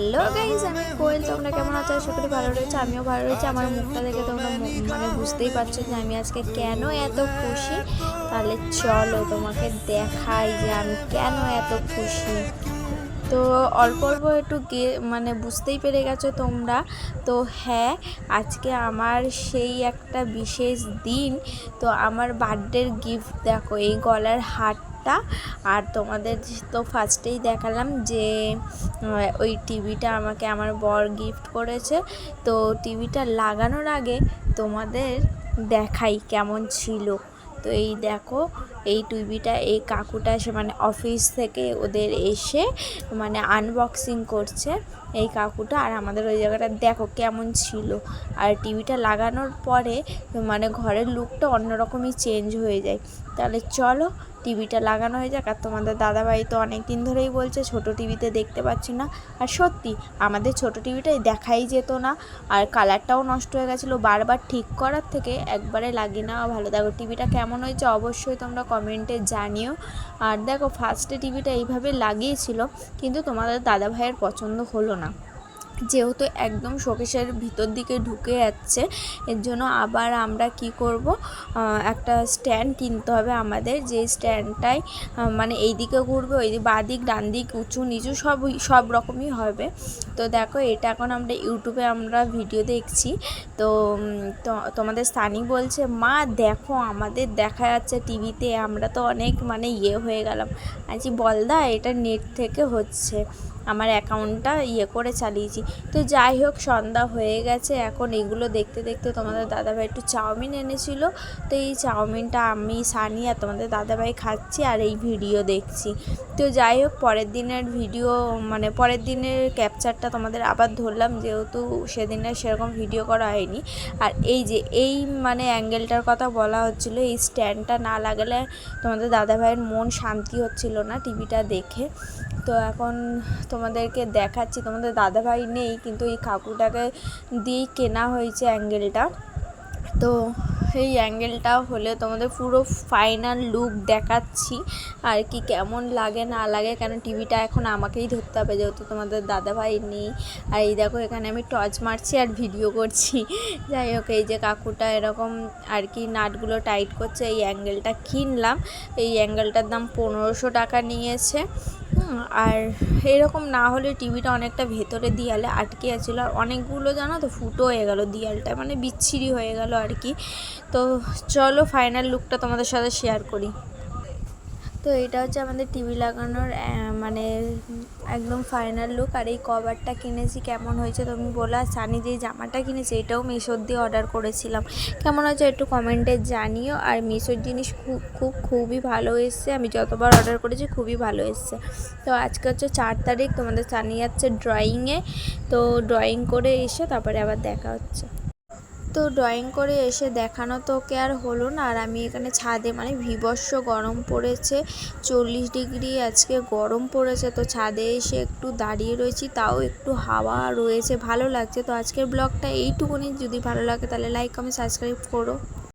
Hello guys, আমি কোয়েল। তোমরা কেমন আছো? আশা করি ভালো রয়েছে। আমিও ভালো রয়েছে। আমার মুখটা দেখে তোমরা মানে বুঝতেই পারছো যে আমি আজকে কেন এত খুশি। তাহলে চলো তোমাকে দেখাই যে আমি কেন এত খুশি। তো অল্প অল্প একটু মানে বুঝতেই পেরে গেছো তোমরা। তো হ্যাঁ, আজকে আমার সেই একটা বিশেষ দিন। তো আমার বার্থডের গিফট দেখো, এই গলার হারটা। আর তোমাদের তো ফার্স্টেই দেখালাম যে ওই টিভিটা আমাকে আমার বর গিফট করেছে। তো টিভিটা লাগানোর আগে তোমাদের দেখাই কেমন ছিল। তো এই দেখো, এই টিভিটা এই কাকুটা এসে মানে অফিস থেকে ওদের এসে মানে আনবক্সিং করছে এই কাকুটা। আর আমাদের ওই জায়গাটা দেখো কেমন ছিল। আর টিভিটা লাগানোর পরে মানে ঘরের লুকটা অন্যরকমই চেঞ্জ হয়ে যায়। তাহলে চলো টিভিটা লাগানো হয়ে যাক। আর তোমাদের দাদাভাই তো অনেক দিন ধরেই বলছে ছোট টিভিতে দেখতে পাচ্ছি না। আর সত্যি আমাদের ছোট টিভিটাই দেখাই যেত না, আর কালারটাও নষ্ট হয়ে গেছিলো। বারবার ঠিক করার থেকে একবারে লাগিয়ে নেওয়া ভালো। দেখো টিভিটা কেমন হয়েছে অবশ্যই তোমরা কমেন্টে জানিও। আর দেখো ফার্স্টে টিভিটা এইভাবে লাগিয়েছিল, কিন্তু তোমাদের দাদাভাইয়ের পছন্দ হলো না, যেহেতু একদম শোকেসের ভিতর দিকে ঢুকে যাচ্ছে। এর জন্য আবার আমরা কি করব, একটা স্ট্যান্ড কিনতে হবে আমাদের, যে স্ট্যান্ডটাই মানে এই দিকে ঘুরবে, ওই বাঁ দিক ডান দিক উঁচু নিচু সব রকমই হবে। তো দেখো এটা এখন আমরা ইউটিউবে আমরা ভিডিও দেখছি। তো তোমাদের স্থানীয় বলছে, মা দেখো আমাদের দেখা যাচ্ছে টিভিতে, আমরা তো অনেক মানে হয়ে গেলাম। আছি বলদা, এটা নেট থেকে হচ্ছে, আমার অ্যাকাউন্টটা করে চালিয়েছি। তো যাই হোক, সন্ধ্যা হয়ে গেছে এখন। এগুলো দেখতে দেখতে তোমাদের দাদাভাই একটু চাউমিন এনেছিল। তো এই চাউমিনটা আমি, সানি আর তোমাদের দাদাভাই খাচ্ছি আর এই ভিডিও দেখছি। তো যাই হোক, পরের দিনের ভিডিও মানে পরের দিনের ক্যাপচারটা তোমাদের আবার ধরলাম, যেহেতু সেদিনের সেরকম ভিডিও করা হয়নি। আর এই যে এই মানে অ্যাঙ্গেলটার কথা বলা হচ্ছিলো, এই স্ট্যান্ডটা না লাগালে তোমাদের দাদাভাইয়ের মন শান্তি হচ্ছিল না টিভিটা দেখে। তো এখন তোমাদেরকে দেখাচ্ছি। তোমাদের দাদাভাই নেই, কিন্তু এই কাকুটাকে দিয়েই কেনা হয়েছে অ্যাঙ্গেলটা। তো এই অ্যাঙ্গেলটা হলে তোমাদের পুরো ফাইনাল লুক দেখাচ্ছি আর কি, কেমন লাগে না লাগে। কেন টিভিটা এখন আমাকেই ধরতে হবে, যেহেতু তোমাদের দাদাভাই নেই। আর এই দেখো, এখানে আমি টর্চ মারছি আর ভিডিও করছি। যাই হোক, এই যে কাকুটা এরকম আর কি নাটগুলো টাইট করছে। এই অ্যাঙ্গেলটা কিনলাম, এই অ্যাঙ্গেলটার দাম 1500 টাকা নিয়েছে। আর এরকম না হলে টিভিটা অনেকটা ভেতরে দেয়ালে আটকে আছিল, আর অনেকগুলো জানো তো ফুটো হয়ে গেল দেয়ালটা, মানে বিচ্ছিরি হয়ে গেল আর কি। তো চলো ফাইনাল লুকটা তোমাদের সাথে শেয়ার করি। তো এটা হচ্ছে আমাদের টিভি লাগানোর মানে একদম ফাইনাল লুক। আর এই কভারটা কিনেছি, কেমন হয়েছে তুমি বলো। আর সানি যেই জামাটা কিনেছি এটাও মিশোর দিয়ে অর্ডার করেছিলাম, কেমন হয়েছে একটু কমেন্টে জানিও। আর মিশোর জিনিস খুবই ভালো এসছে, আমি যতবার অর্ডার করেছি খুবই ভালো এসছে। তো আজকে হচ্ছে 4 তারিখ, তোমাদের সানি যাচ্ছে ড্রয়িংয়ে। তো ড্রয়িং করে এসে তারপরে আবার দেখা হচ্ছে। তো ড্রয়িং করে এসে দেখানো তো ওকে আর হলো না। আর আমি এখানে ছাদে মানে বীভৎস গরম পড়েছে, 40 ডিগ্রি আজকে গরম পড়েছে। তো ছাদে এসে একটু দাঁড়িয়ে রয়েছি, তাও একটু হাওয়া রয়েছে, ভালো লাগছে। তো আজকের ব্লগটা এইটুকুনি। যদি ভালো লাগে তাহলে লাইক কমেন্ট সাবস্ক্রাইব করো।